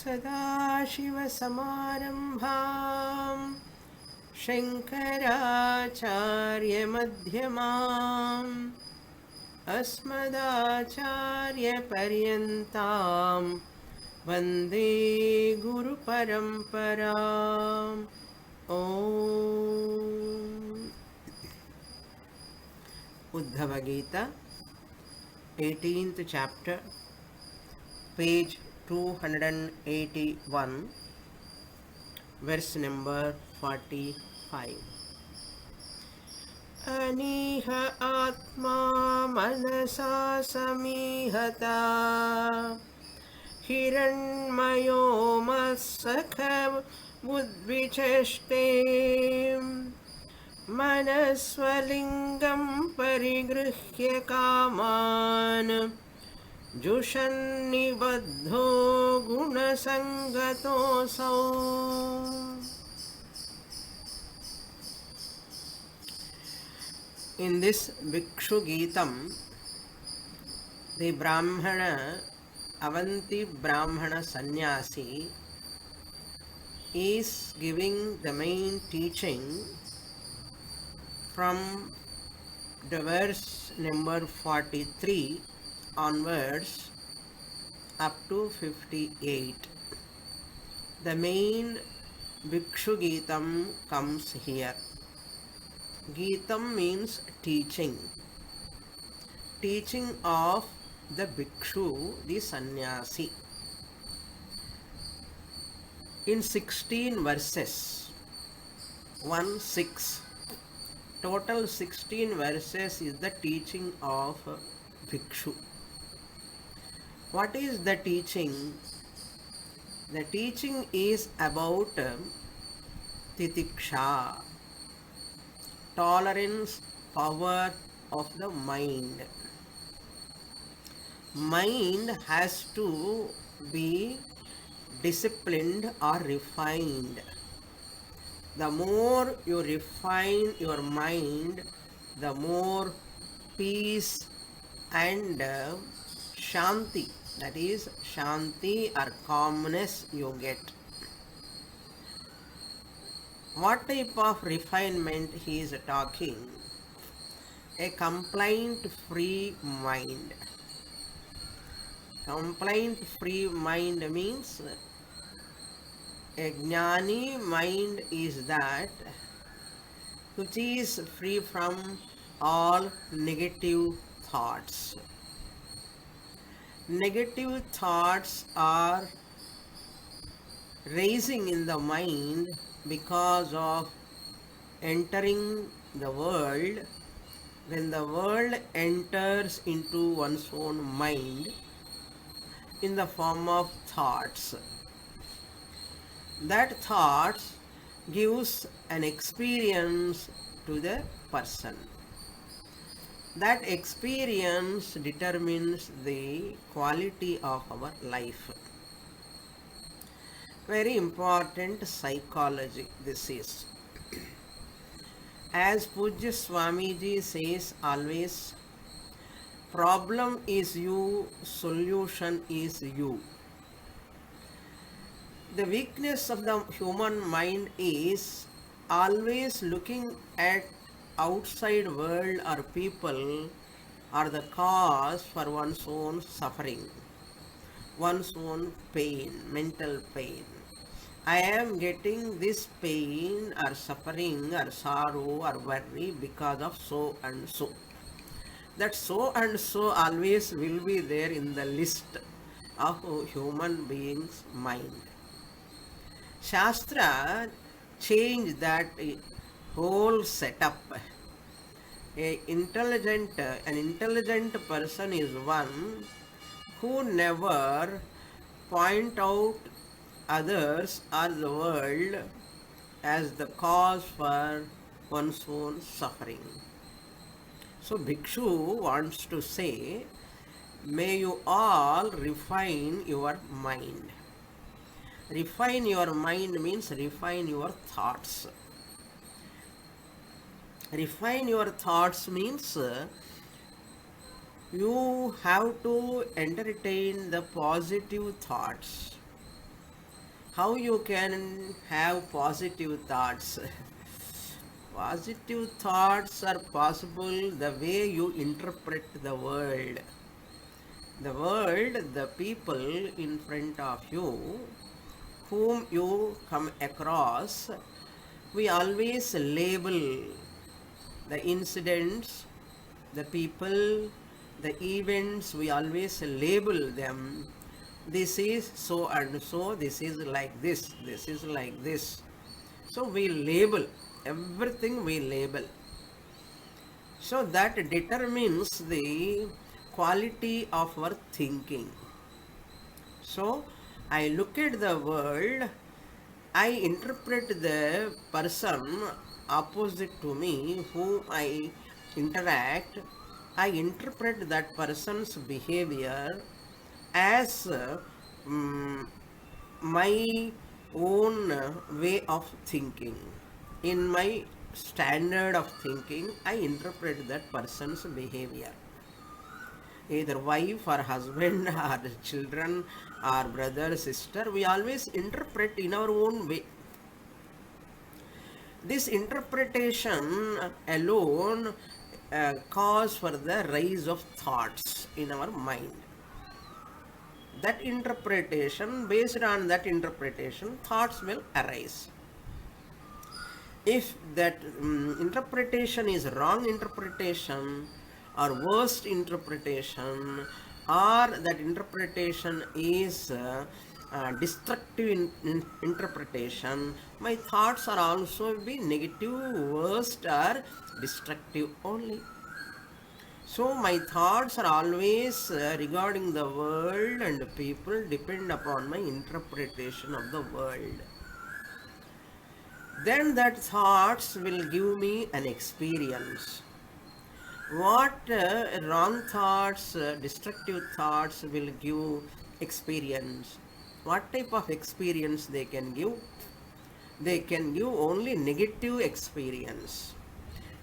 सदाशिवसमारम्भां शङ्कराचार्यमध्यमाम् अस्मदाचार्यपर्यन्तां वन्दे गुरुपरम्पराम् ॐ Uddhava Gita, 18th chapter, page 281, verse number 45. Aniha atma manasa samihata hiranmayo masakha budvichashte मनस्वलिङ्गं परिगृह्य कामान् जुषन्निबद्धो गुणसङ्गतोऽसौ. In this Bhikshu Gitam, the Brahmana, Avanti Brahmana Sannyasi is giving the main teaching from the verse number 43 onwards up to 58. The main Bhikshu Gitam comes here. Gitam means teaching. Teaching of the Bhikshu, the Sannyasi. In 16 verses, 1-6. Total 16 verses is the teaching of Bhikshu. What is the teaching? The teaching is about titiksha, tolerance, power of the mind. Mind has to be disciplined or refined. The more you refine your mind, the more peace and shanti, that is shanti or calmness, you get. What type of refinement he is talking? A complaint-free mind. Complaint-free mind means a jnani mind is that which is free from all negative thoughts. Negative thoughts are raising in the mind because of entering the world. When the world enters into one's own mind in the form of thoughts, that thoughts gives an experience to the person. That experience determines the quality of our life. Very important psychology this is. As Pujya Swamiji says always, problem is you, solution is you. The weakness of the human mind is always looking at outside world or people are the cause for one's own suffering, one's own pain, mental pain. I am getting this pain or suffering or sorrow or worry because of so and so. That so and so always will be there in the list of human beings' mind. Shastra changed that whole setup. An intelligent person is one who never point out others or the world as the cause for one's own suffering. So Bhikshu wants to say, may you all refine your mind. Refine your mind means refine your thoughts. Refine your thoughts means you have to entertain the positive thoughts. how you can have positive thoughts? Positive thoughts are possible the way you interpret the world. The world, the people in front of you, whom you come across, we always label the incidents, the people, the events, we always label them. This is so and so, this is like this is like this. So we label, everything we label. So that determines the quality of our thinking. So I look at the world, I interpret the person opposite to me whom I interact, I interpret that person's behavior as my own way of thinking. In my standard of thinking, I interpret that person's behavior. Either wife or husband or children or brother, sister, we always interpret in our own way. This interpretation alone cause for the rise of thoughts in our mind. That interpretation, based on that interpretation, thoughts will arise. If that interpretation is wrong interpretation or worst interpretation, or that interpretation is destructive interpretation, my thoughts are also be negative, worst or destructive only. So my thoughts are always regarding the world and people depend upon my interpretation of the world. Then that thoughts will give me an experience. What wrong thoughts, destructive thoughts will give experience? What type of experience they can give? They can give only negative experience,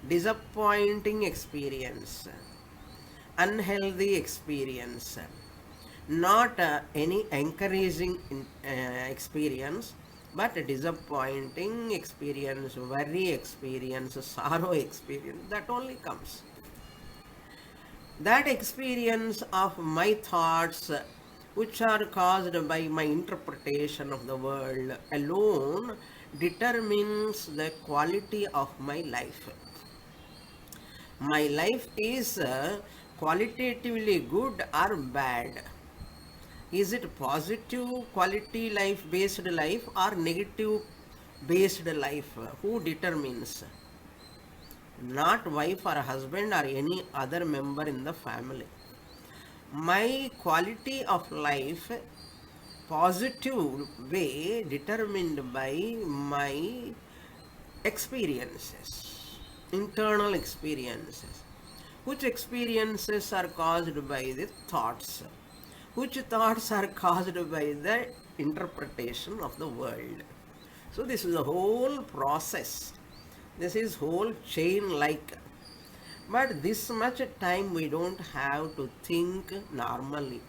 disappointing experience, unhealthy experience, not any encouraging experience, but a disappointing experience, worry experience, sorrow experience, that only comes. That experience of my thoughts, which are caused by my interpretation of the world alone, determines the quality of my life. My life is qualitatively good or bad? Is it positive quality life based life or negative based life? Who determines? Not wife or husband or any other member in the family. My quality of life, positive way, determined by my experiences, internal experiences. Which experiences are caused by the thoughts? Which thoughts are caused by the interpretation of the world? So this is the whole process. This is whole chain like. But this much time we don't have to think normally.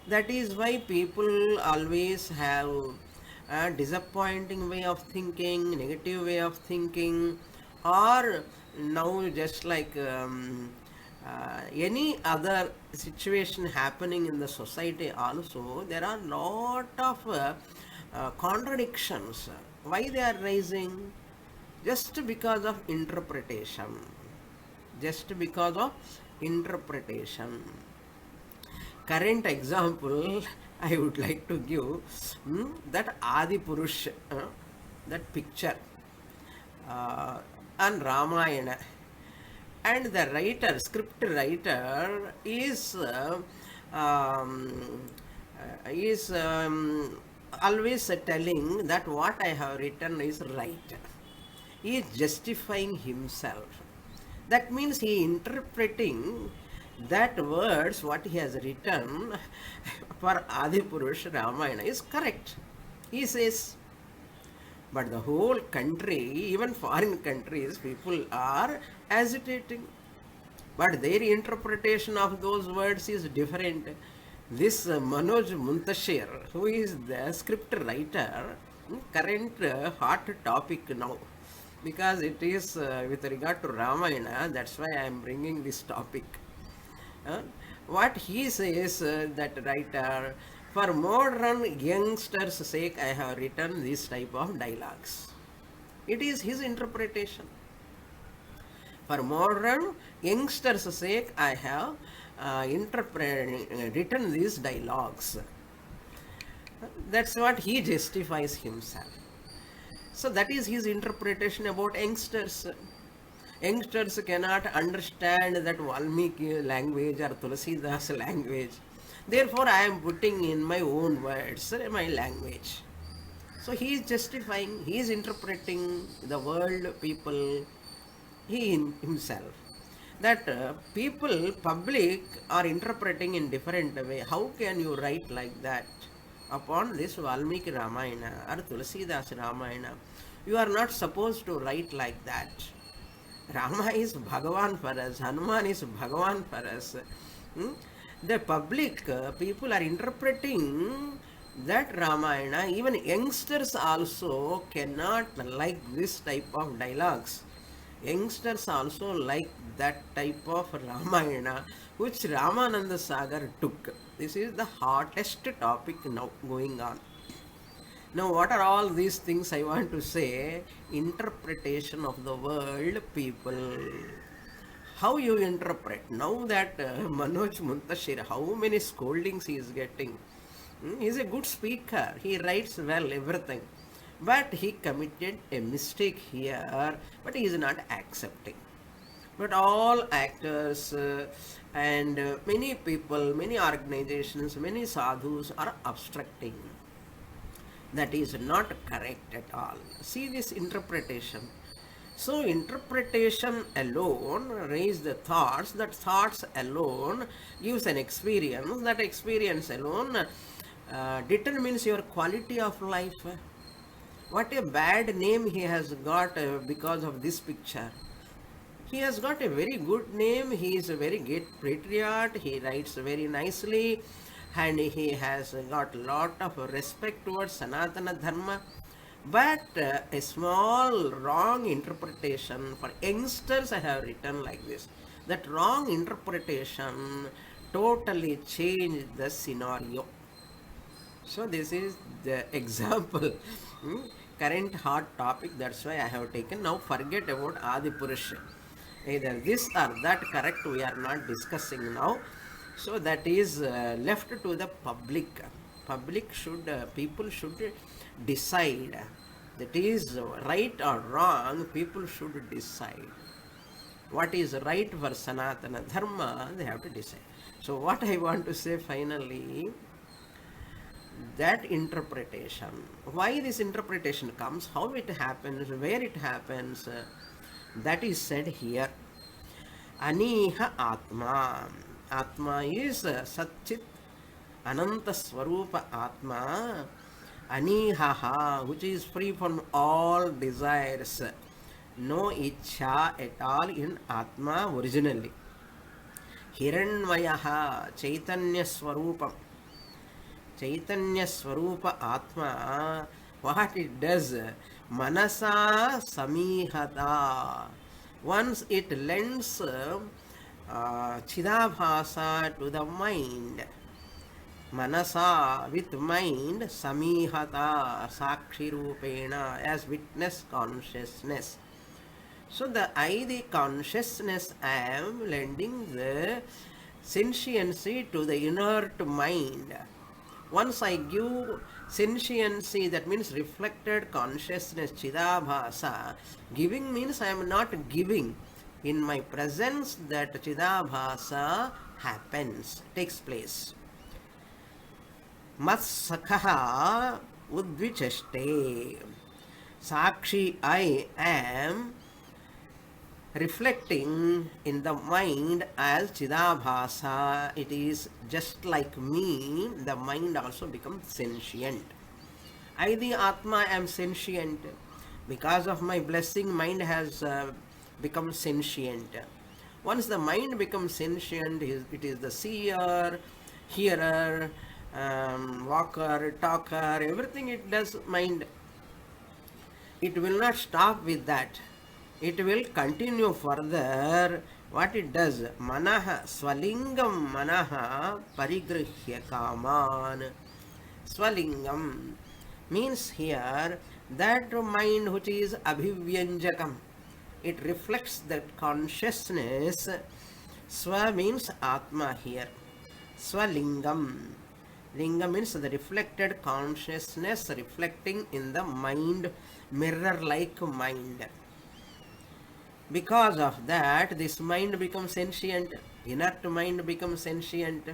That is why people always have a disappointing way of thinking, negative way of thinking, or now just like any other situation happening in the society also, there are lot of contradictions. Why they are rising? Just because of interpretation. Just because of interpretation. Current example I would like to give, that Adi Purush, that picture on Ramayana. And the writer, script writer is always telling that what I have written is right. He is justifying himself. That means he interpreting that words what he has written for Adipurush Ramayana is correct. He says, but the whole country, even foreign countries, people are agitating. But their interpretation of those words is different. This Manoj Muntashir, who is the script writer, current hot topic now, because it is with regard to Ramayana, that's why I am bringing this topic. Uh, what he says, that writer, for modern youngsters' sake, I have written this type of dialogues. It is his interpretation. For modern youngsters' sake, I have written these dialogues. That's what he justifies himself. So that is his interpretation about youngsters. Youngsters cannot understand that Valmiki language or Tulasidas language. Therefore, I am putting in my own words, my language. So he is justifying, he is interpreting the world, people, he himself. That people, public, are interpreting in different way. How can you write like that upon this Valmiki Ramayana or Tulasidas Ramayana? You are not supposed to write like that. Rama is Bhagavan for us, Hanuman is Bhagavan for us. Hmm? The public people are interpreting that Ramayana. Even youngsters also cannot like this type of dialogues. Youngsters also like that type of Ramayana which Ramananda Sagar took. This is the hottest topic now going on. Now, what are all these things I want to say? Interpretation of the world, people. How you interpret? Now that Manoj Muntashir, how many scoldings he is getting? He is a good speaker. He writes well, everything. But he committed a mistake here, but he is not accepting. But all actors and many people, many organizations, many sadhus are obstructing. That is not correct at all. See this interpretation. So interpretation alone raises the thoughts, that thoughts alone gives an experience, that experience alone determines your quality of life. What a bad name he has got because of this picture. He has got a very good name, he is a very great patriot, he writes very nicely, and he has got lot of respect towards Sanatana Dharma. But a small wrong interpretation for youngsters I have written like this. That wrong interpretation totally changed the scenario. So this is the example. Current hot topic, that's why I have taken. Now forget about Adi Purusha. Either this or that correct we are not discussing now. So that is left to the public. Public should, people should decide. That is right or wrong, people should decide. What is right for Sanatana Dharma, they have to decide. So what I want to say finally, that interpretation, why this interpretation comes, how it happens, where it happens, that is said here. Aniha Atma. Atma is Satchit Ananta Swarupa Atma. Anihaha, which is free from all desires. No ichha at all in Atma originally. Hiranvayaha Chaitanya Swarupam. Chaitanya Swarupa Atma, what it does, Manasa Samihata. Once it lends Chidabhasa to the mind, Manasa with mind, Samihata Sakshi Rupena as witness consciousness. So the consciousness I am lending the sentiency to the inert mind. Once I give sentiency, that means reflected consciousness, Chidabhasa. Giving means I am not giving. In my presence, that Chidabhasa happens, takes place. Matsakha udvichaste. Sakshi, I am reflecting in the mind as Chidabhasa. It is just like me, the mind also becomes sentient. I, the Atma, am sentient. Because of my blessing, mind has become sentient. Once the mind becomes sentient, it is the seer, hearer, walker, talker, everything it does mind. It will not stop with that. It will continue further. What it does? Manaha, swalingam manaha parigrihya kaman. Swalingam means here that mind which is abhivyanjakam. It reflects that consciousness. Swa means Atma here. Swalingam. Lingam means the reflected consciousness reflecting in the mind, mirror-like mind. Because of that, this mind becomes sentient. Inert mind becomes sentient.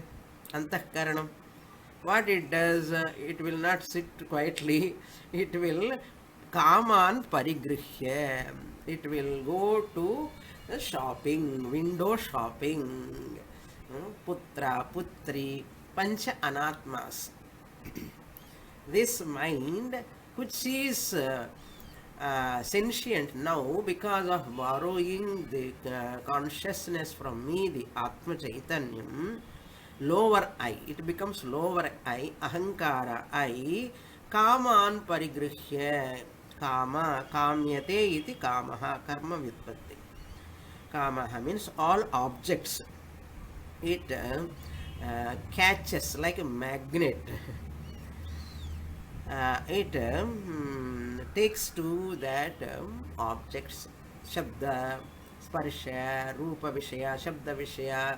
Antahkaranam. What it does, it will not sit quietly. It will kaman parigrihya. It will go to the shopping, window shopping. Putra, putri, pancha anatmas. This mind, which is sentient now because of borrowing the consciousness from me, the Atma Chaitanyam, lower I, it becomes lower I, ahankara I, kaman parigrihya, kama, kamyate iti kamaha, karma vyutpatti. Kamaha means all objects. It catches like a magnet. It takes to that objects, shabda, sparsha, rupa vishaya, shabda vishaya,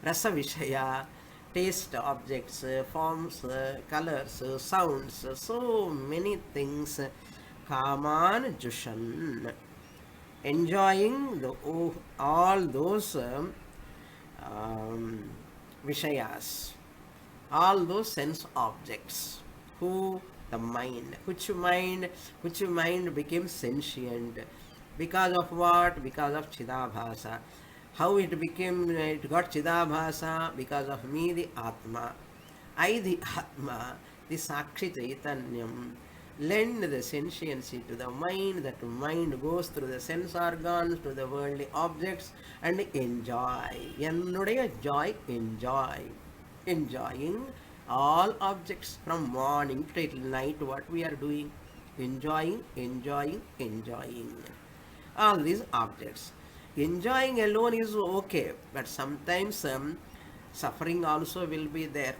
rasa vishaya, taste objects, forms, colors, sounds, so many things. Kaman jushan, enjoying all those vishayas, all those sense objects. Who? The mind. Which mind became sentient? Because of what? Because of Chidabhasa. How it got Chidabhasa? Because of me, the Atma. I, the Atma, the Sakshi Chaitanyam, lend the sentiency to the mind. That mind goes through the sense organs to the worldly objects and enjoy. Ennudaya joy, enjoy. Enjoying all objects from morning till night. What we are doing? Enjoying, enjoying, enjoying. All these objects. Enjoying alone is okay, but sometimes suffering also will be there.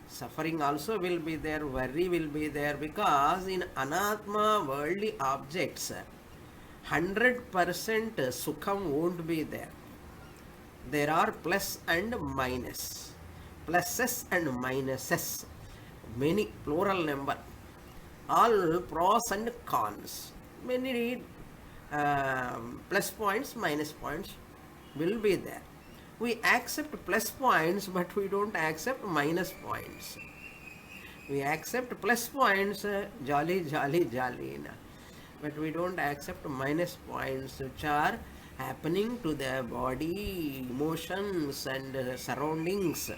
Suffering also will be there, worry will be there, because in anatma worldly objects 100% sukham won't be there. There are plus and minus, pluses and minuses, many plural number, all pros and cons. Many plus points, minus points will be there. We accept plus points, but we don't accept minus points. We accept plus points, jolly, jolly, jolly. But we don't accept minus points, which are happening to the body, emotions and surroundings.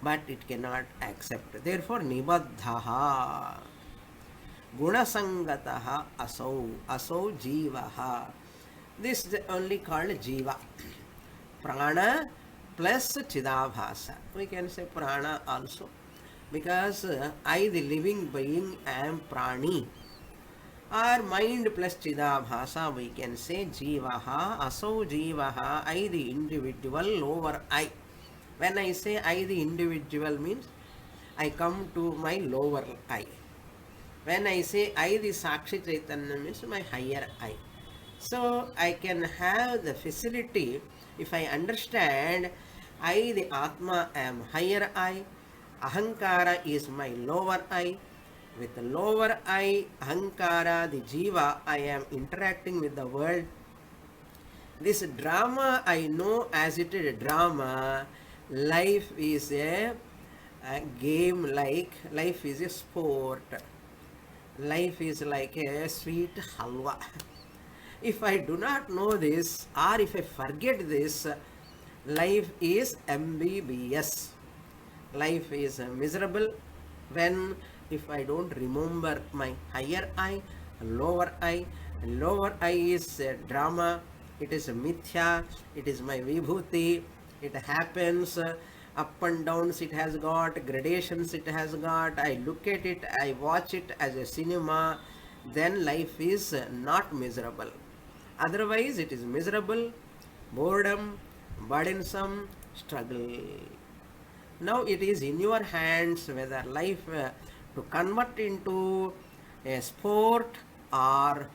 But it cannot accept. Therefore, nibaddhaha, gunasangataha asau jivaha. This is only called jiva. Prana plus Chidabhasa. We can say prana also, because I, the living being, am prani. Or mind plus Chidabhasa, we can say jivaha, asau jivaha, I, the individual over I. When I say I, the individual, means I come to my lower I. When I say I, the Sakshi Chaitanya, means my higher I. So I can have the facility, if I understand I, the Atma, am higher I, Ahankara is my lower I. With the lower I, Ahankara, the Jiva, I am interacting with the world. This drama I know as it is a drama. Life is a game, like life is a sport. Life is like a sweet halwa. If I do not know this, or if I forget this, life is MBBS. Life is miserable when if I don't remember my higher I, lower I. Lower I is a drama, it is a mithya, it is my vibhuti, it happens up and downs it has got, gradations it has got. I look at it, I watch it as a cinema, then life is not miserable. Otherwise it is miserable, boredom, burdensome, struggle. Now it is in your hands whether life to convert into a sport or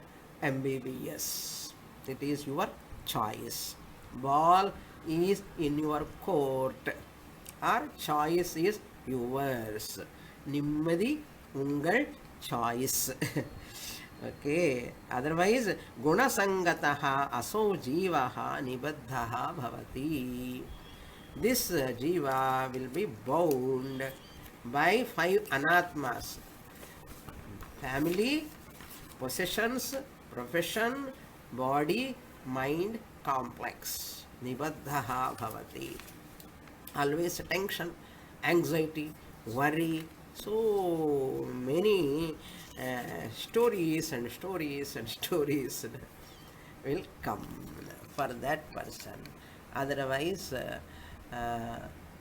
MBBS. It is your choice. Ball is in your court. Our choice is yours. Nimmadi ungal choice. Okay. Otherwise, gunasangataha aso jivaha nibaddhaha bhavati. This jiva will be bound by five anatmas: family, possessions, profession, body, mind, complex. Nibaddhaha bhavati. Always tension, anxiety, worry, so many stories and stories and stories will come for that person. Otherwise,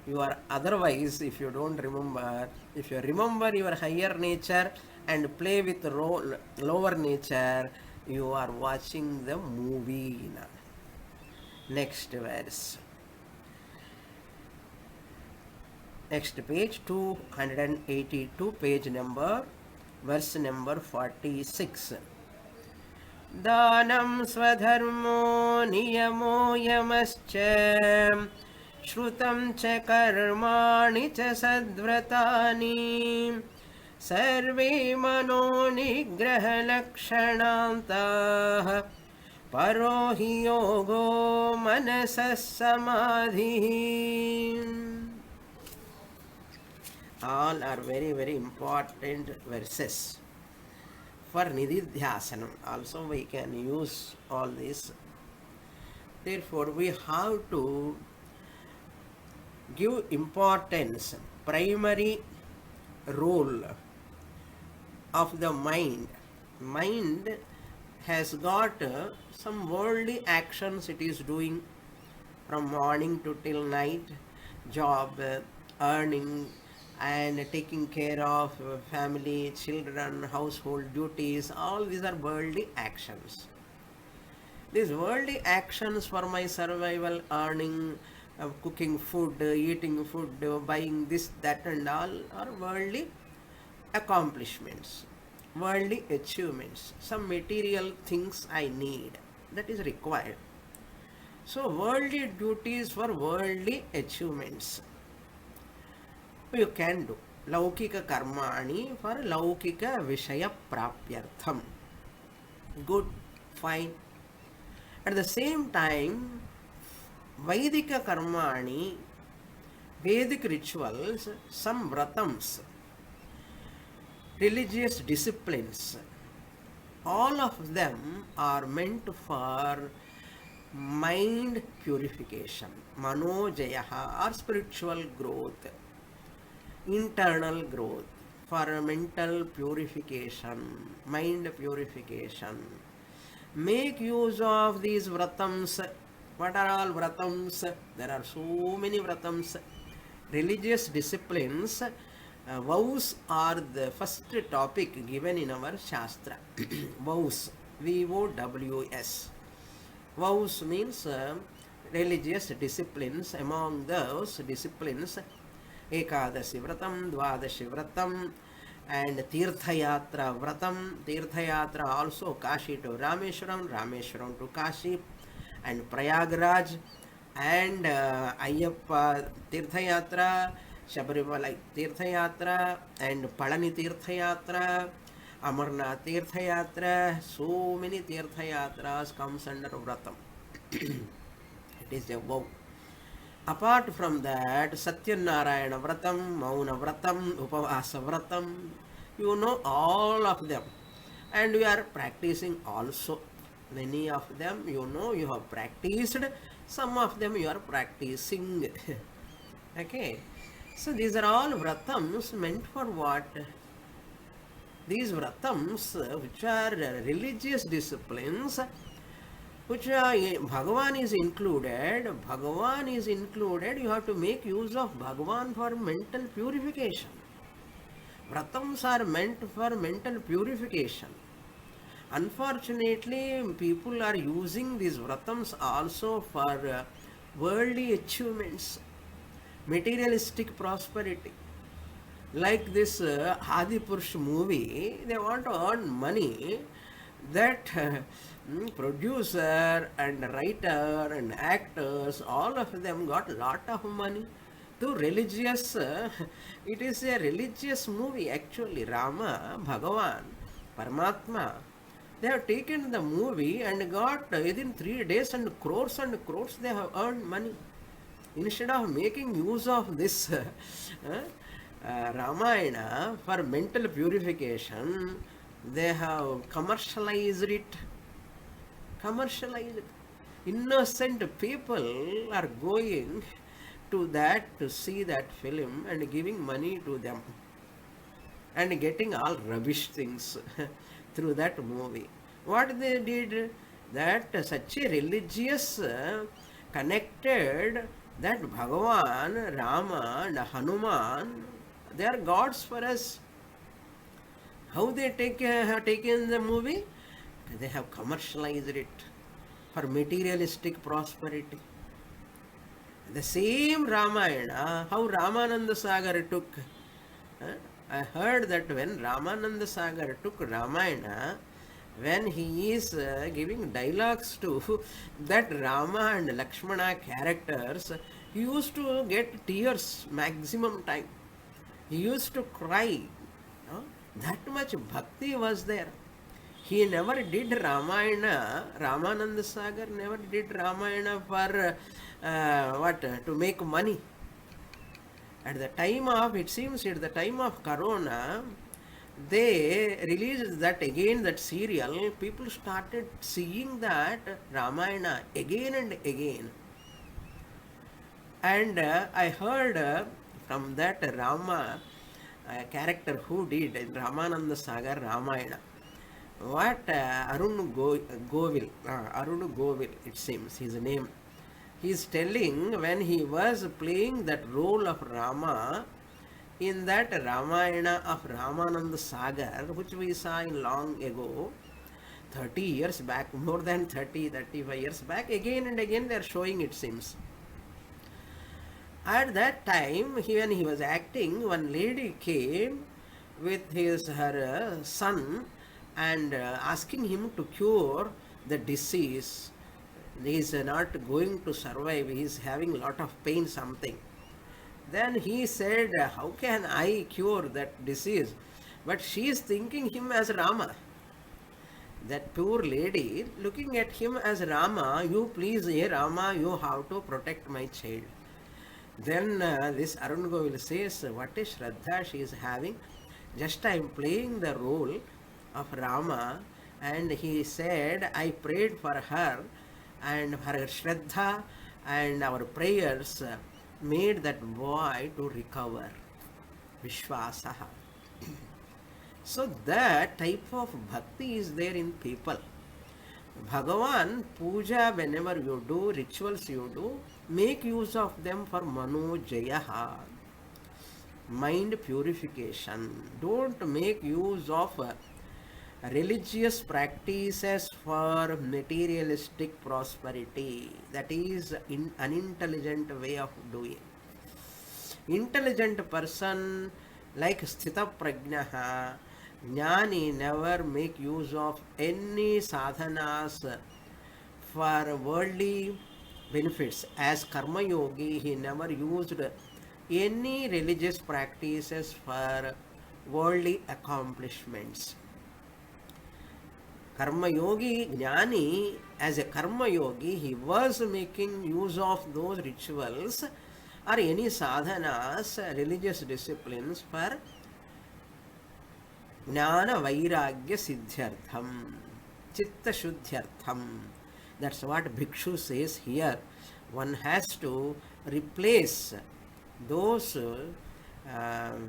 you are otherwise, if you don't remember, if you remember your higher nature and play with lower nature, you are watching the movie. Next verse. Next page, 282, page number, verse number 46. Danam swadharmo niyamo yamascha shrutam cha karmani cha sadvratani sarve mano nigraha lakshanantah parohi yogo manasas samadhi. All are very, very important verses. For Nididhyasanam also we can use all this. Therefore, we have to give importance, primary role of the mind. Mind has got some worldly actions it is doing from morning to till night, job, earning, and taking care of family, children, household duties. All these are worldly actions. These worldly actions for my survival, earning, cooking food, eating food, buying this, that and all are worldly accomplishments, worldly achievements. Some material things I need, that is required. So worldly duties for worldly achievements you can do. Laukika karmani for laukika vishaya prapyartham. Good, fine. At the same time, Vaidika karmani, Vedic rituals, some vratams, religious disciplines, all of them are meant for mind purification, manojayaha, or spiritual growth, internal growth, for mental purification, mind purification. Make use of these vratams. What are all vratams? There are so many vratams. Religious disciplines, vows are the first topic given in our Shastra. Vows, VOWS. Vows means religious disciplines. Among those disciplines, Ekadasi Vratam, Dvadashi Vratam, and Tirthayatra Vratam. Tirthayatra also Kashi to Rameshwaram, Rameshwaram to Kashi, and Prayagraj, and Ayyappa Tirthayatra, Shabarimala Tirthayatra, and Palani Tirthayatra, Amarnath Tirthayatra. So many Tirthayatras comes under Vratam. It is a vow. Apart from that, Satyanarayana Vratam, Mauna Vratam, Upavasa Vratam, you know all of them. And we are practicing also. Many of them you know you have practiced, some of them you are practicing. Okay. So these are all Vratams meant for what? These Vratams, which are religious disciplines, which Bhagavan is included. Bhagavan is included. You have to make use of Bhagavan for mental purification. Vratams are meant for mental purification. Unfortunately, people are using these vratams also for worldly achievements, materialistic prosperity. Like this Adipurush movie, they want to earn money. That producer and writer and actors, all of them got lot of money. To religious, it is a religious movie actually. Rama, Bhagavan, Paramatma, they have taken the movie and got within 3 days and crores they have earned money. Instead of making use of this Ramayana for mental purification, they have commercialized it. Commercialized. Innocent people are going to that to see that film and giving money to them and getting all rubbish things through that movie. What they did, that such a religious connected, that Bhagavan, Rama and Hanuman, they are gods for us. How they have taken the movie? They have commercialized it for materialistic prosperity. The same Ramayana, how Ramananda Sagar took. I heard that when Ramananda Sagar took Ramayana, when he is giving dialogues to that Rama and Lakshmana characters, he used to get tears maximum time. He used to cry. That much bhakti was there. He never did Ramayana, Ramananda Sagar never did Ramayana for to make money. At the time of, it seems at the time of Corona, they released that again, that serial. People started seeing that Ramayana again and again. And I heard from that Rama character who did in Ramananda Sagar Ramayana, what Arun Govil, it seems his name. He is telling when he was playing that role of Rama in that Ramayana of Ramananda Sagar, which we saw in long ago, 30 years back, more than 35 years back, again and again they are showing, it seems. At that time, when he was acting, one lady came with her son and asking him to cure the disease. He is not going to survive, he is having a lot of pain, something. Then he said, how can I cure that disease? But she is thinking him as Rama. That poor lady looking at him as Rama, you please, hey Rama, you have to protect my child. Then this Arun Govil says, what is Shraddha she is having? Just I am playing the role of Rama, and he said, I prayed for her, and her Shraddha and our prayers made that boy to recover. Vishwasaha. So that type of bhakti is there in people. Bhagavan, puja whenever you do, rituals you do, make use of them for Mano Jayaha, mind purification. Don't make use of religious practices for materialistic prosperity. That is an unintelligent way of doing. Intelligent person like Sthita Prajnaha, Jnani never make use of any sadhanas for worldly benefits. As Karma Yogi, he never used any religious practices for worldly accomplishments. Karma Yogi, Jnani, as a Karma Yogi, he was making use of those rituals or any sadhanas, religious disciplines for Jnana Vairagya Siddhyartham, Chitta Shuddhyartham. That's what Bhikshu says here. One has to replace those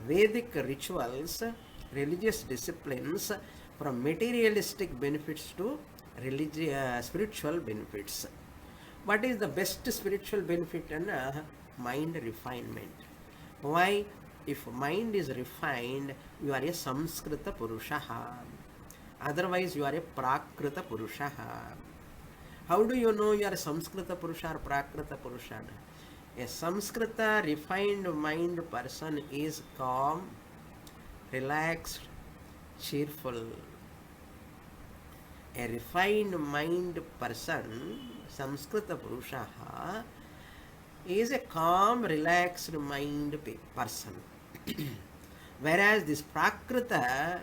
Vedic rituals, religious disciplines, from materialistic benefits to spiritual benefits. What is the best spiritual benefit? And mind refinement. Why? If mind is refined, you are a Samskrita Purushaha. Otherwise, you are a Prakrita Purushaha. How do you know you are a Samskrita Purusha or Prakrita Purusha? A Samskrita refined mind person is calm, relaxed, cheerful. A refined mind person, Samskrita Purusha, is a calm, relaxed mind person. Whereas this Prakrita,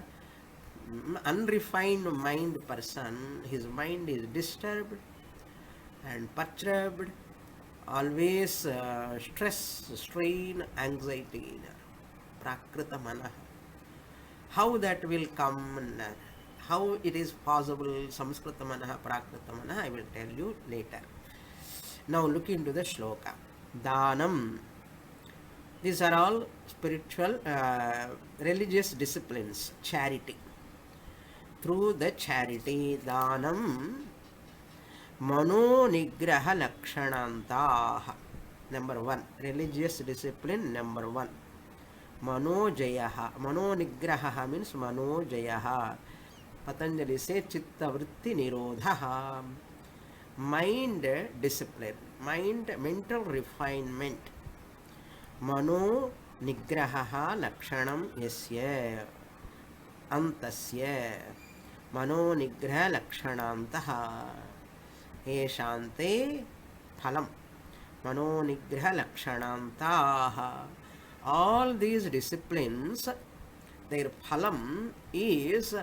unrefined mind person, his mind is disturbed and perturbed, always stress, strain, anxiety. Prakrita Manaha. How that will come and how it is possible, Samskrita Manaha, Prakrita Manaha, I will tell you later. Now look into the shloka. Danam. These are all spiritual, religious disciplines, charity. Through the charity, Danam, Mano Nigraha Lakshanantaha. Number 1, religious discipline, number 1. Mano Jayaha. Mano Nigraha means Mano Jayaha. Patanjali says Chitta Vritti Nirodhaha. Mind discipline, mind mental refinement. Mano Nigraha Lakshanam Yasya Antasya. Mano Nigraha Lakshanantaha. Eshante Phalam. Mano Nigraha Lakshanantaha. All these disciplines, their phalam is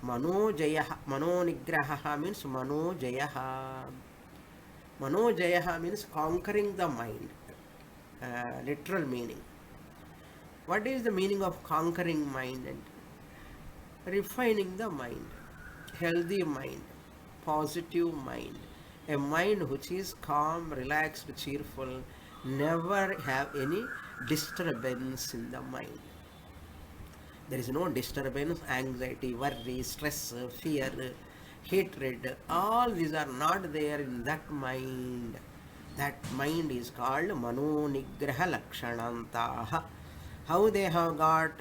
Manojayaha. Mano Nigraha means Manojayaha. Manojayaha means conquering the mind. Literal meaning. What is the meaning of conquering mind? And refining the mind. Healthy mind. Positive mind. A mind which is calm, relaxed, cheerful, never have any disturbance in the mind. There is no disturbance, anxiety, worry, stress, fear, hatred. All these are not there in that mind. That mind is called Mano Nigraha Lakshanantaha. How they have got?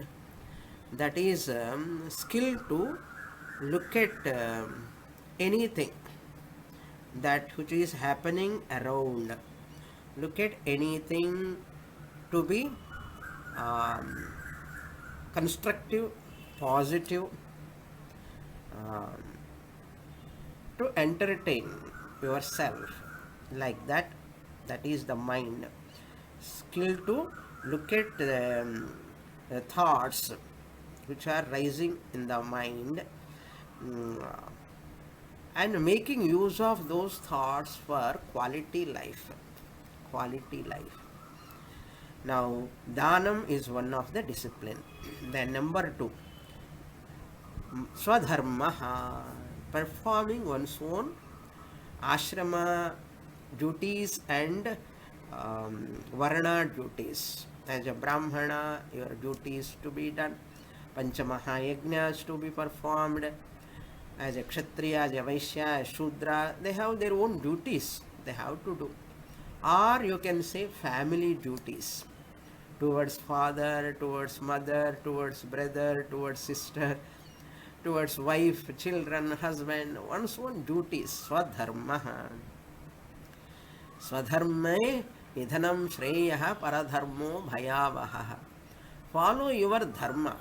That is skill to look at anything that which is happening around. Look at anything to be constructive, positive, to entertain yourself like that. That is the mind. Skill to look at the thoughts which are rising in the mind, and making use of those thoughts for quality life. Quality life. Now, Dhanam is one of the discipline. Then number 2, Swadharmaha, performing one's own ashrama duties and varna duties. As a Brahmana, your duties to be done. Panchamaha yajnas to be performed. As a Kshatriya, as a Vaishya, a Shudra, they have their own duties they have to do. Or you can say family duties. Towards father, towards mother, towards brother, towards sister, towards wife, children, husband, one's own duties. Swadharmaha. Swadharme idhanam shreyaha paradharmo bhayavaha. Follow your dharma,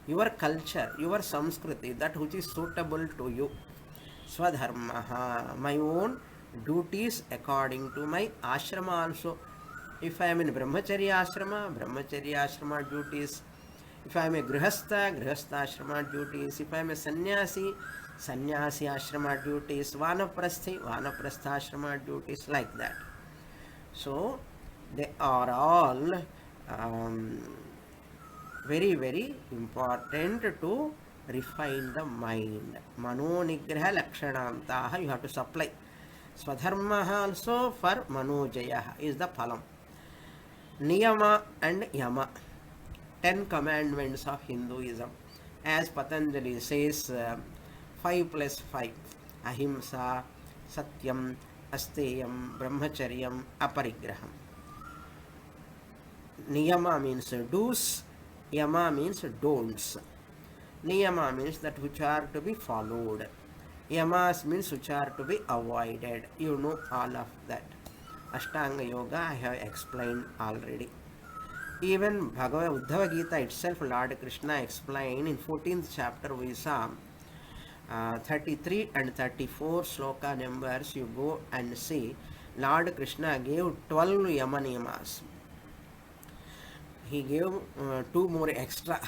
your culture, your samskriti, that which is suitable to you. Swadharmaha, my own duties according to my ashrama also. If I am in brahmacharya ashrama duties. If I am a grihastha ashrama duties. If I am a sannyasi ashrama duties. Vanaprasthi ashrama duties, like that. So they are all very, very important to refine the mind. Mano Nigraha Lakshanantaha, you have to supply. Swadharmaha also for Manojayaha is the phalam. Niyama and Yama, 10 commandments of Hinduism. As Patanjali says, 5 plus 5. ahimsa, satyam, asteyam, brahmacharyam, aparigraham. Niyama means do's, yama means don'ts. Niyama means that which are to be followed. Yamas means which are to be avoided. You know all of that. Ashtanga Yoga I have explained already. Even Bhagavad Uddhava Gita itself, Lord Krishna explained in 14th chapter. We saw 33 and 34 sloka numbers. You go and see. Lord Krishna gave 12 yama niyamas. He gave 2 more extra.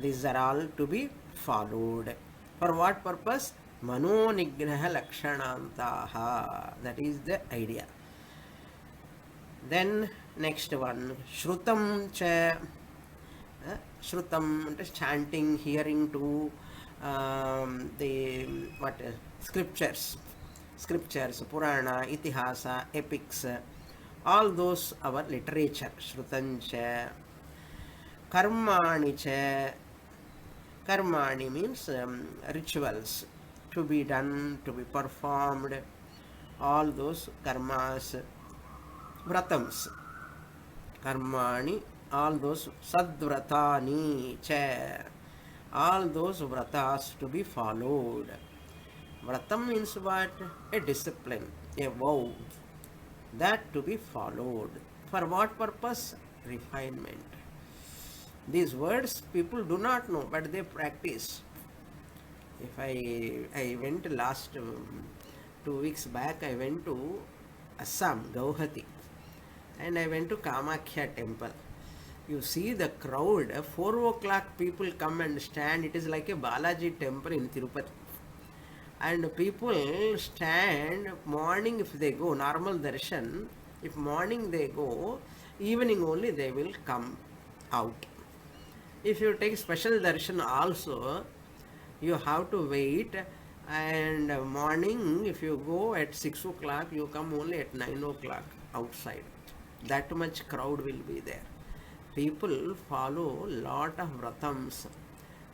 These are all to be followed. For what purpose? Mano nigraha lakshanantaha. That is the idea. Then next one, Shrutam cha. Shrutam is chanting, hearing to the scriptures, Purana, Itihasa, epics, all those our literature. Shrutancha. Karmani cha. Karmani means rituals to be done, to be performed, all those karmas, vratams, karmani, all those sadvratani cha, all those vratas to be followed. Vratam means what? A discipline, a vow, that to be followed. For what purpose? Refinement. These words people do not know, but they practice. If I went last 2 weeks back, I went to Assam, Guwahati, and I went to Kamakhya temple. You see the crowd, 4 o'clock people come and stand. It is like a Balaji temple in Tirupati. And people stand morning if they go, normal darshan, if morning they go, evening only they will come out. If you take special darshan also, you have to wait, and morning if you go at 6 o'clock, you come only at 9 o'clock outside. That much crowd will be there. People follow lot of vratams,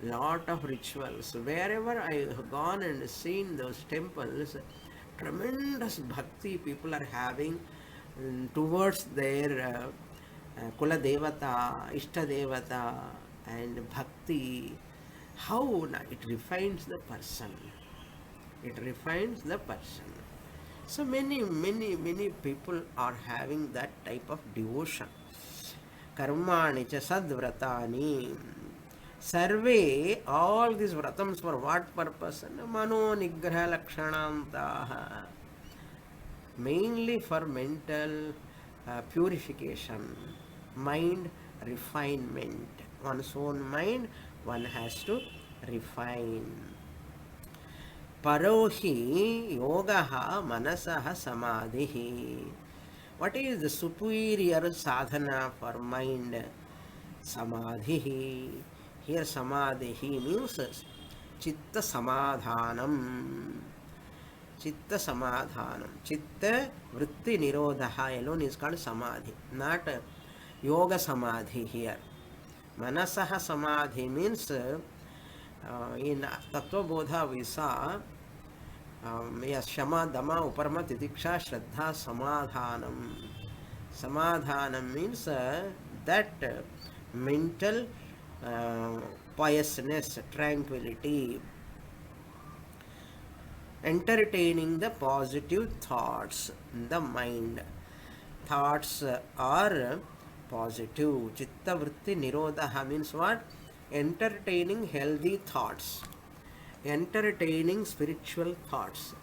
lot of rituals. Wherever I have gone and seen those temples, tremendous bhakti people are having towards their Kula Devata, Ishta Devata, and bhakti. How it refines the person. It refines the person. So many people are having that type of devotion. Karmani cha sadvratani. Survey all these vratams for what purpose? Mano nigraha lakshanantaha. Mainly for mental purification, mind refinement. One's own mind, one has to refine. Parohi yogaha manasaha samadhihi. What is the superior sadhana for mind? Samadhihi. Here samadhihi means chitta samadhanam. Chitta samadhanam. Chitta vritti nirodha alone is called samadhi, not yoga samadhi here. Manasaha samadhi means in Tattva Bodha we saw Shama, Dama, Uparma, Titiksha, Shraddha, Samadhanam. Samadhanam means that mental piousness, tranquility, entertaining the positive thoughts in the mind. Thoughts are positive. Chitta vritti nirodha means what? Entertaining healthy thoughts, entertaining spiritual thoughts,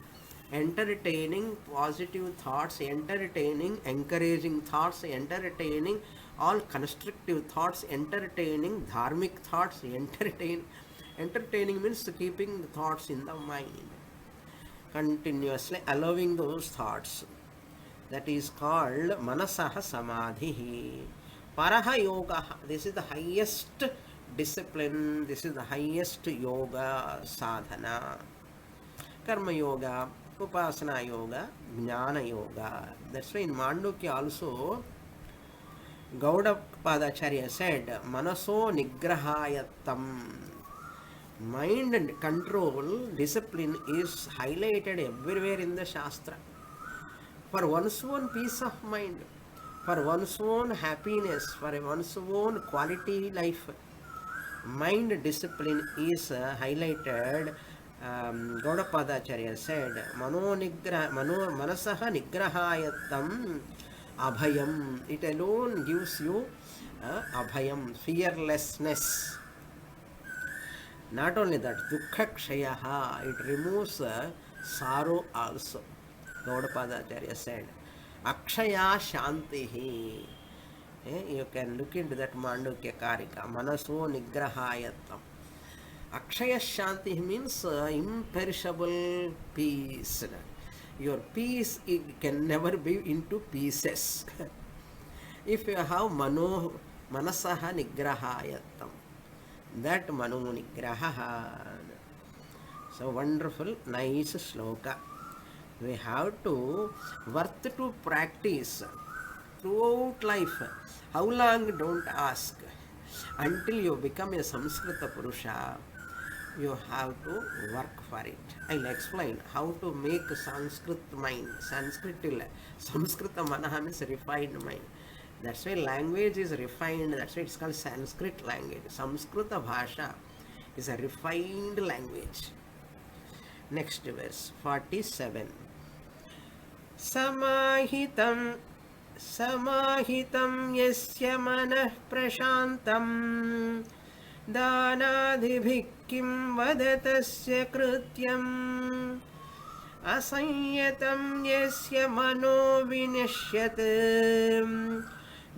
entertaining positive thoughts, entertaining encouraging thoughts, entertaining all constructive thoughts, entertaining dharmic thoughts, entertaining means keeping the thoughts in the mind, continuously allowing those thoughts. That is called manasaha samadhihi. Paraha yoga. This is the highest discipline. This is the highest yoga sadhana. Karma yoga, upasana yoga, jnana yoga. That's why in Mandukya also Gauda Padacharya said, Manaso nigrahayatam. Mind and control, discipline is highlighted everywhere in the Shastra. For one's own peace of mind, for one's own happiness, for one's own quality life, mind discipline is highlighted. Gaudapadacharya said, Manasaha nigrahayatam abhayam. It alone gives you abhayam, fearlessness. Not only that, dukkha kshayaha, it removes sorrow also. Gaudapadacharya said, akshaya shantihi. You can look into that Mandukya Karika, Manaso Nigrahayatam. Akshaya Shanti means imperishable peace. Your peace can never be into pieces. If you have Manasaha Nigrahayatam, that Mano Nigraha. So wonderful, nice sloka. We have to worth to practice throughout life. How long? Don't ask. Until you become a Samskrita Purusha, you have to work for it. I'll explain how to make Sanskrit mind. Samskrita Manaha means refined mind. That's why language is refined. That's why it's called Sanskrit language. Samskrita Bhasha is a refined language. Next verse, 47. Samahitam yasya manah prashantam danadibhik kim vadatasya krityam asanyatam yasya mano vinishyat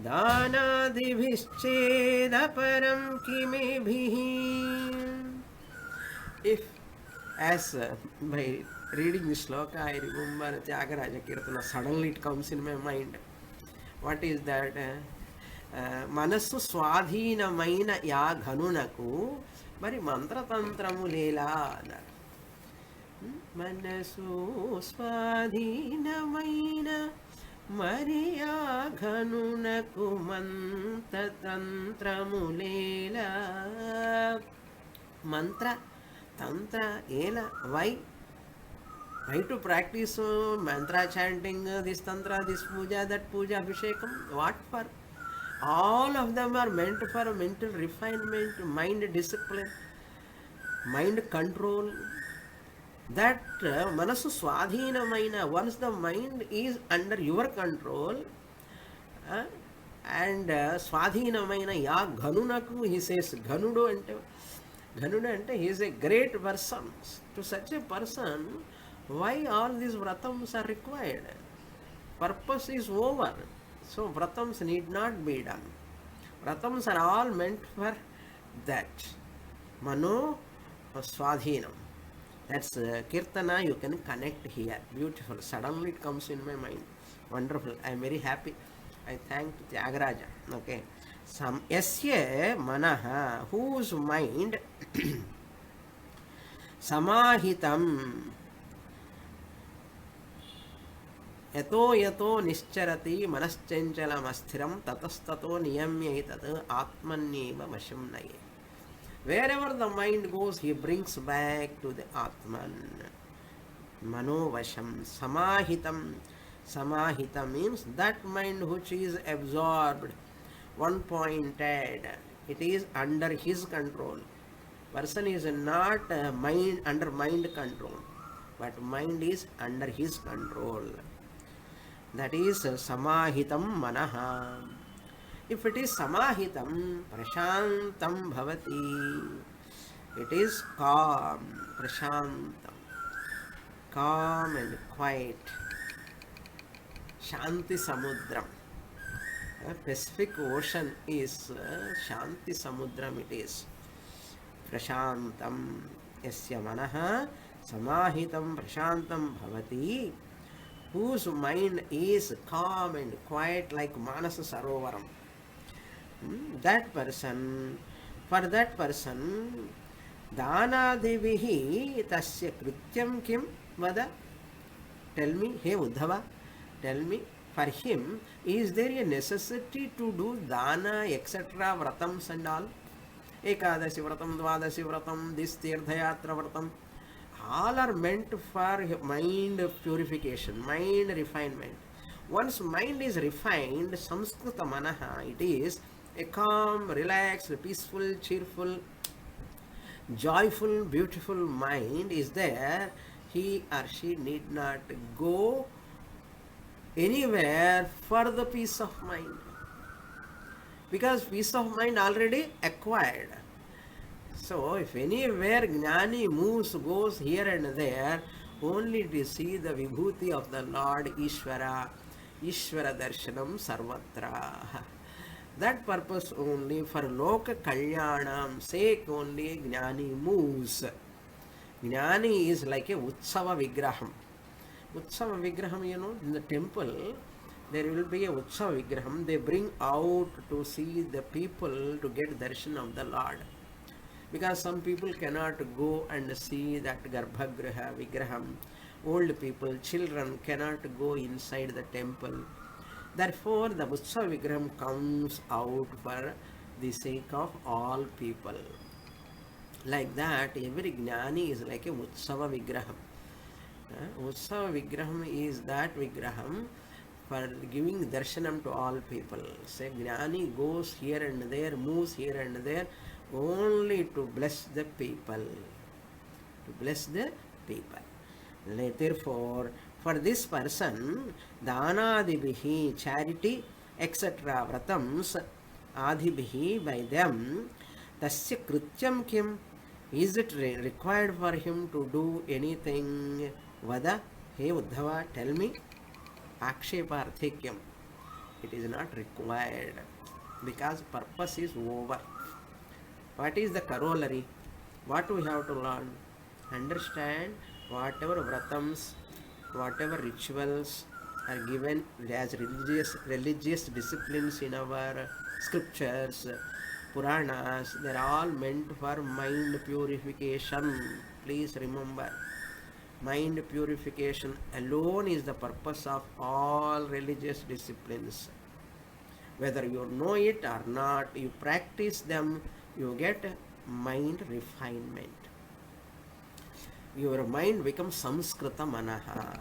danadibhischedaparam kimebhihi. If as by reading this sloka, I remember Tyagaraja Kirtana, suddenly it comes in my mind. What is that? Manasu swadhinamaina ya ghanunaku mari mantra tantramu lela. Manasu swadhinamaina mari ya ghanunaku mantra tantramu lela. Mantra, tantra, ela, why? Why to practice mantra chanting, this tantra, this puja, that puja, abhishekam? What for? All of them are meant for mental refinement, mind discipline, mind control. That manasu swadhinamaina, once the mind is under your control, and swadhinamaina ya ghanunaku, he says, Ghanudu ante, he is a great person. To such a person, why all these vratams are required? Purpose is over. So vratams need not be done. Vratams are all meant for that. Mano swadhinam. That's Kirtana, you can connect here. Beautiful. Suddenly it comes in my mind. Wonderful. I am very happy. I thank Tyagaraja. Okay. Yasya manaha, whose mind samahitam yato nischarati manaschanchalam asthiram tatastato niyamyaitat atmanyeva vasham naye. Wherever the mind goes, he brings back to the Atman. Mano vasham. Samahitam. Samahita means that mind which is absorbed, one-pointed. It is under his control. Person is not under mind control, but mind is under his control. That is samahitam manaha. If it is samahitam, prashantam bhavati. It is calm, prashantam, calm and quiet. Shanti samudram. Pacific Ocean is Shanti Samudram, it is. Prashantam yasya manaha samahitam prashantam bhavati, whose mind is calm and quiet like Manasa Sarovaram. That person, for that person, Danadivihi tasya krityam kim vada. Tell me, hey Uddhava, tell me, for him, is there a necessity to do dana, etc., vratams and all? Ekadashi Vratam, Dvadashi Vratam, this Tirthayatra Vratam, all are meant for mind purification, mind refinement. Once mind is refined, Samskrita Manaha, it is a calm, relaxed, peaceful, cheerful, joyful, beautiful mind is there. He or she need not go anywhere for the peace of mind, because peace of mind already acquired. So if anywhere Jnani moves, goes here and there, only to see the vibhuti of the Lord Ishvara, Ishvara Darshanam Sarvatra. That purpose only, for Loka Kalyanam sake only, Jnani moves. Jnani is like a Utsava Vigraham. Utsava Vigraham, in the temple, there will be a Utsava Vigraham. They bring out to see the people to get darshan of the Lord. Because some people cannot go and see that Garbhagriha Vigraham. Old people, children cannot go inside the temple. Therefore, the Utsava Vigraham comes out for the sake of all people. Like that, every Jnani is like a Utsava Vigraham. Utsava Vigraham is that Vigraham for giving darshanam to all people. Say, Jnani goes here and there, moves here and there, only to bless the people. To bless the people. Therefore, for this person, Danadibihi, charity, etc., Vratams, Adhibihi, by them, Tasya Krityam Kim, is it required for him to do anything? Vada, hey Uddhava, tell me. Akshepa Arthikyam. It is not required, because purpose is over. What is the corollary? What we have to learn? Understand whatever vratams, whatever rituals are given as religious disciplines in our scriptures, Puranas, they are all meant for mind purification. Please remember, mind purification alone is the purpose of all religious disciplines. Whether you know it or not, you practice them, you get mind refinement. Your mind becomes Samskrita Manaha.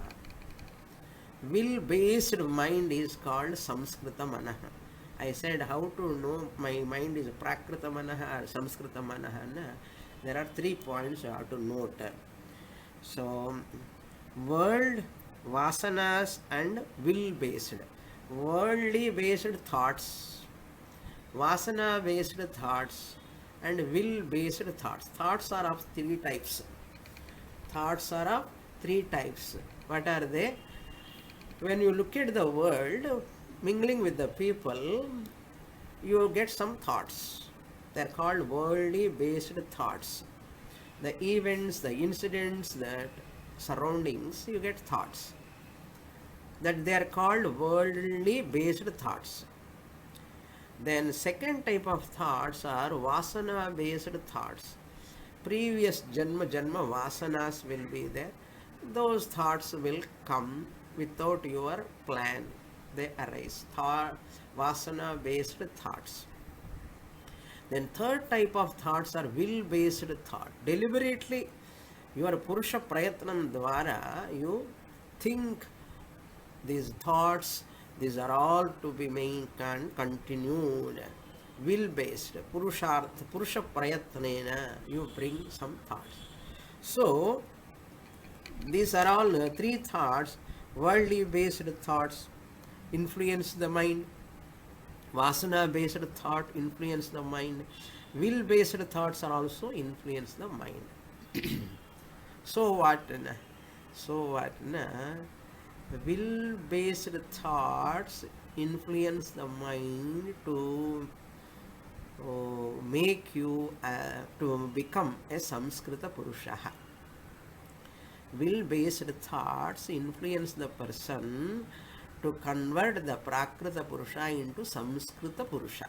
Will-based mind is called Samskrita Manaha. I said how to know my mind is Prakrita Manaha or Samskrita Manaha. There are 3 points you have to note. So, world, vasanas and will-based. Worldly-based thoughts, vasana-based thoughts and will-based thoughts. Thoughts are of 3 types. Thoughts are of 3 types. What are they? When you look at the world, mingling with the people, you get some thoughts. They are called worldly based thoughts. The events, the incidents, the surroundings, you get thoughts. That they are called worldly based thoughts. Then second type of thoughts are vasana based thoughts. Previous janma vasanas will be there. Those thoughts will come without your plan. They arise. Vasana based thoughts. Then third type of thoughts are will based thought. Deliberately, your Purusha Prayatnam Dvara, you think these thoughts, these are all to be made and continued. Will based. Purusha Prayatnena, you bring some thoughts. So, these are all 3 thoughts. Worldly based thoughts influence the mind. Vasana based thought influence the mind. Will based thoughts are also influence the mind. So what? Will based thoughts influence the mind to make you to become a Samskrita Purusha. Will based thoughts influence the person to convert the Prakrita Purusha into Samskrita Purusha.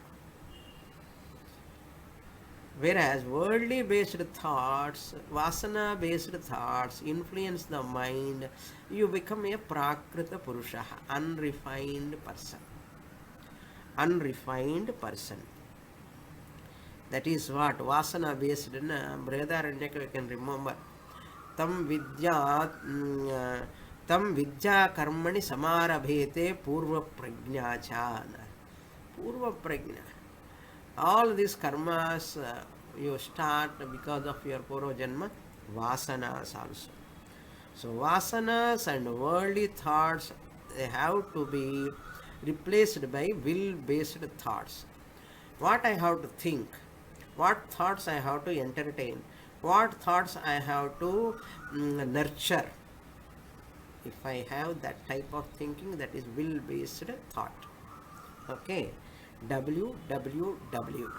Whereas worldly based thoughts, vasana based thoughts influence the mind, you become a Prakrita Purusha, unrefined person. Unrefined person. That is what Vasana based in Brihadaranyaka we can remember. Tam vidya tam vidya karmani samarabhete purva prajna cha. Purva prajna. All these karmas you start because of your purva janma vasanas also. So vasanas and worldly thoughts, they have to be replaced by will based thoughts. What I have to think, what thoughts I have to entertain, what thoughts I have to nurture. If I have that type of thinking, that is will based thought. Okay, WWW.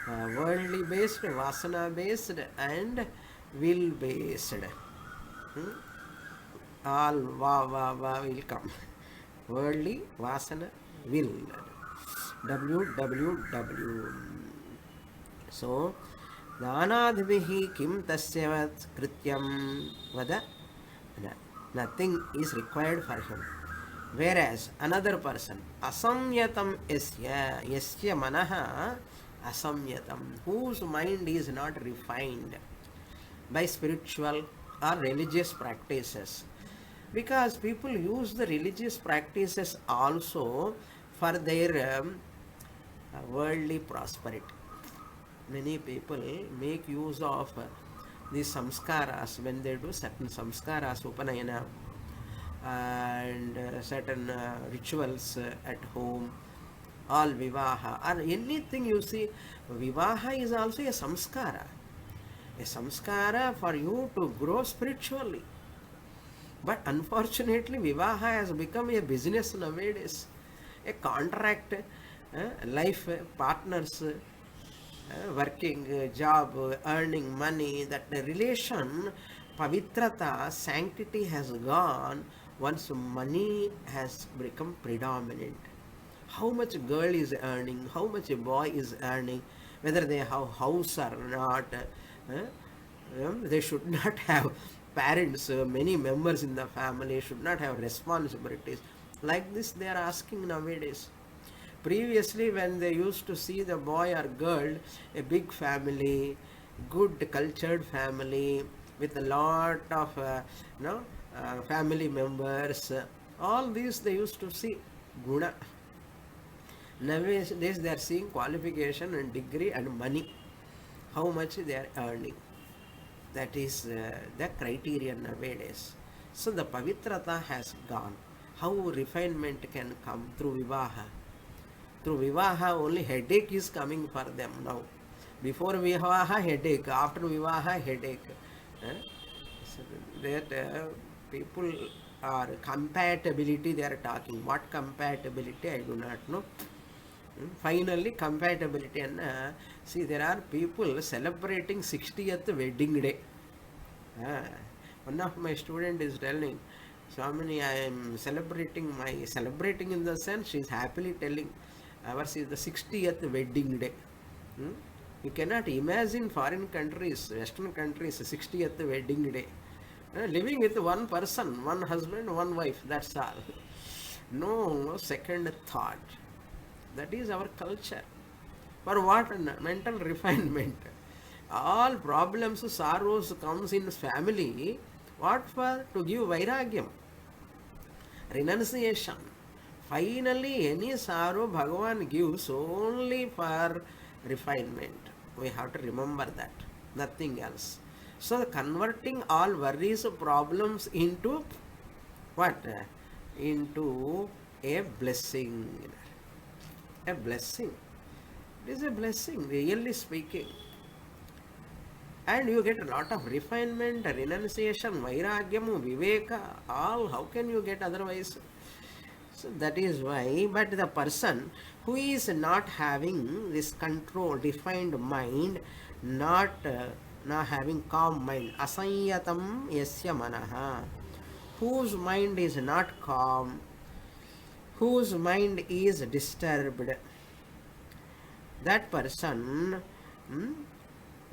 Worldly based, vasana based, and will based. All va will come. Worldly, vasana, will. WWW. So, Dhanadhibihi kim tasyavat krityam vada. Nothing is required for him. Whereas another person, asamyatam yasya manaha asamyatam, whose mind is not refined by spiritual or religious practices. Because people use the religious practices also for their worldly prosperity. Many people make use of these samskaras when they do certain samskaras, upanayana, and certain rituals at home, all vivaha, or anything you see. Vivaha is also a samskara. A samskara for you to grow spiritually. But unfortunately, vivaha has become a business nowadays, a contract, life, partners, working, job, earning money, that relation, pavitrata, sanctity has gone once money has become predominant. How much girl is earning, how much a boy is earning, whether they have house or not, they should not have parents, many members in the family, should not have responsibilities. Like this they are asking nowadays. Previously, when they used to see the boy or girl, a big family, good cultured family with a lot of family members, all these they used to see guna. Nowadays they are seeing qualification and degree and money, how much they are earning. That is the criterion nowadays. So the pavitrata has gone. How refinement can come? Through vivaha. Through vivaha only headache is coming for them now. Before vivaha, headache. After vivaha, headache. So that people are compatibility they are talking. What compatibility I do not know. Finally compatibility, and see, there are people celebrating 60th wedding day. One of my student is telling, Swamini, I am celebrating in the sense, she is happily telling, ours is the 60th wedding day. You cannot imagine foreign countries, Western countries, 60th wedding day. Living with one person, one husband, one wife, that's all. No second thought. That is our culture. For what? Mental refinement. All problems, sorrows comes in family. What for? To give vairagyam. Renunciation. Finally, any sorrow Bhagavan gives only for refinement. We have to remember that. Nothing else. So, converting all worries, problems into what? Into a blessing. A blessing. It is a blessing, really speaking. And you get a lot of refinement, renunciation, vairagyam, viveka, all. How can you get otherwise? So that is why. But the person who is not having this control, defined mind, not having calm mind, asanyatam yasya manaha, whose mind is not calm, whose mind is disturbed, that person,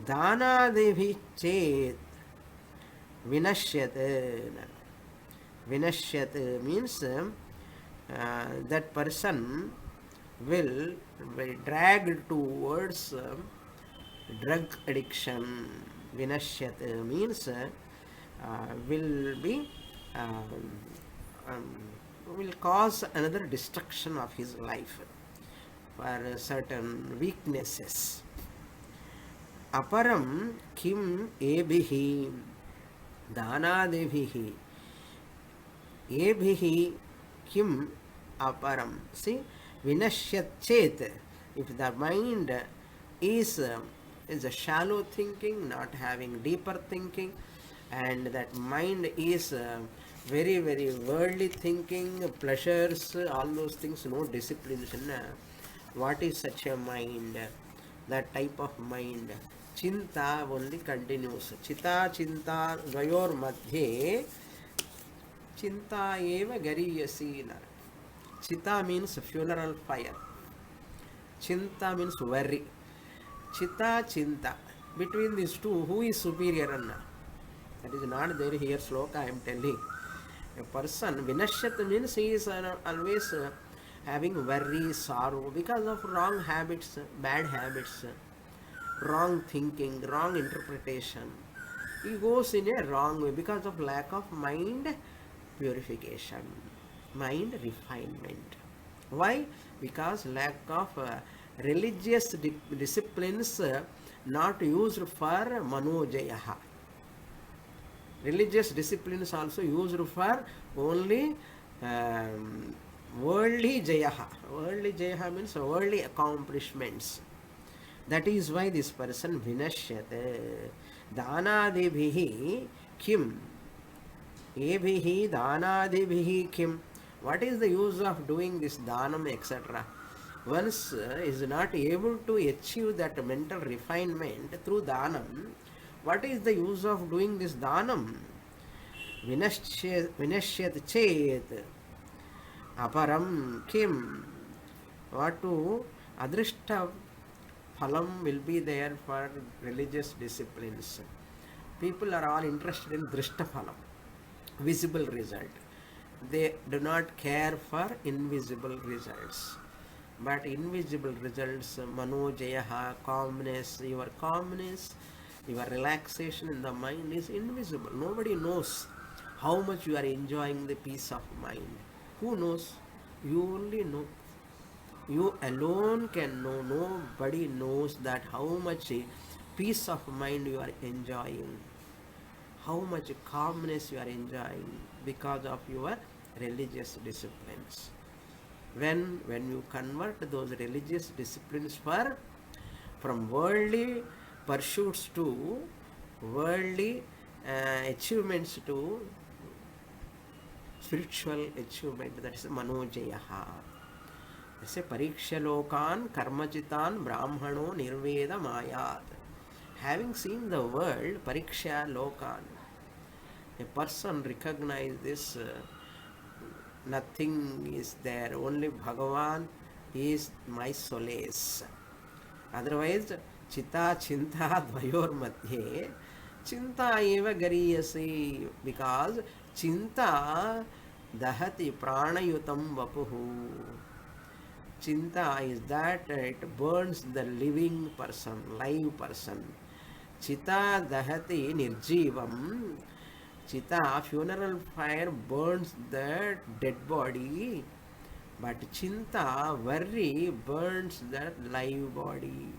dhanadibhi chet vinashyat. Vinashyat means that person will be dragged towards drug addiction, vinashyat means will be um, um, will cause another destruction of his life for certain weaknesses. Aparam kim ebhihi danadebhihi ebhihi kim aparam. See, vinashyat chet. If the mind is a shallow thinking, not having deeper thinking, and that mind is very very worldly thinking, pleasures, all those things, no discipline. What is such a mind? That type of mind. Chinta only continues. Chita chinta dvayor madhye chinta eva gariyasi. Chita means funeral fire. Chinta means worry. Chita chinta. Between these two, who is superior? Anna? That is not there here. Sloka I am telling. A person, vinashyat means he is always having worry, sorrow because of wrong habits, bad habits, wrong thinking, wrong interpretation. He goes in a wrong way because of lack of mind purification, mind refinement. Why? Because lack of religious disciplines not used for manojayaha. Religious disciplines also used for only worldly jayaha. Worldly jayaha means worldly accomplishments. That is why this person vinashyate. Danadibhihi kim. Ebhihi danadibhihi kim. What is the use of doing this danam, etc.? Once is not able to achieve that mental refinement through danam, what is the use of doing this danam? Vinashyat chet aparam kim. What to adrishta phalam will be there for religious disciplines. People are all interested in drishta phalam, visible result. They do not care for invisible results. But invisible results, manojayaha, calmness, your relaxation in the mind is invisible. Nobody knows how much you are enjoying the peace of mind. Who knows? You only know. You alone can know. Nobody knows that how much peace of mind you are enjoying, how much calmness you are enjoying because of your religious disciplines. When you convert those religious disciplines from worldly pursuits to worldly achievements to spiritual achievement, that is manojayaha. Say parikshalokan karmachitan brahmano nirveda mayat. Having seen the world, pariksha lokan, a person recognizes this nothing is there, only Bhagavan is my solace. Otherwise, chita chinta dvayor madhye chinta eva gariyasi, because chinta dahati pranayutam vapuhu. Chinta is that it burns the living person, live person. Chita dahati nirjivam. Chita, funeral fire, burns the dead body, but chinta, worry, burns the live body.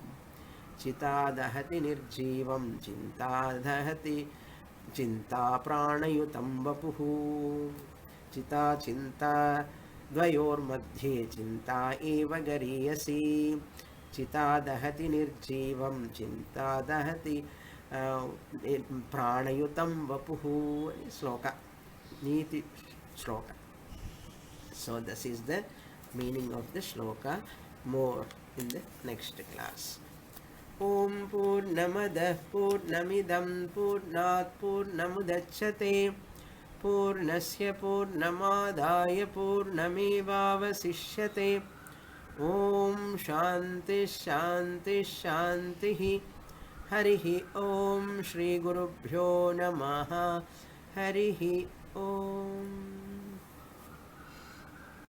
Chita dahati nirjivam, chinta dahati, chinta pranayutam vapuhu. Chita chinta dvayor madhye chinta eva gariyasi. Chita dahati nirjivam, chinta dahati pranayutam vapuhu. Sloka, Niti Sloka. So this is the meaning of the shloka. More in the next class. Om Purnamadah Purnamidam Purnat Purnamudachyate Purnasya Purnamadaya Purnamevavasishyate. Om Shanti Shanti Shanti. Harihi Om Shri Gurubhyo Namaha. Harihi Om.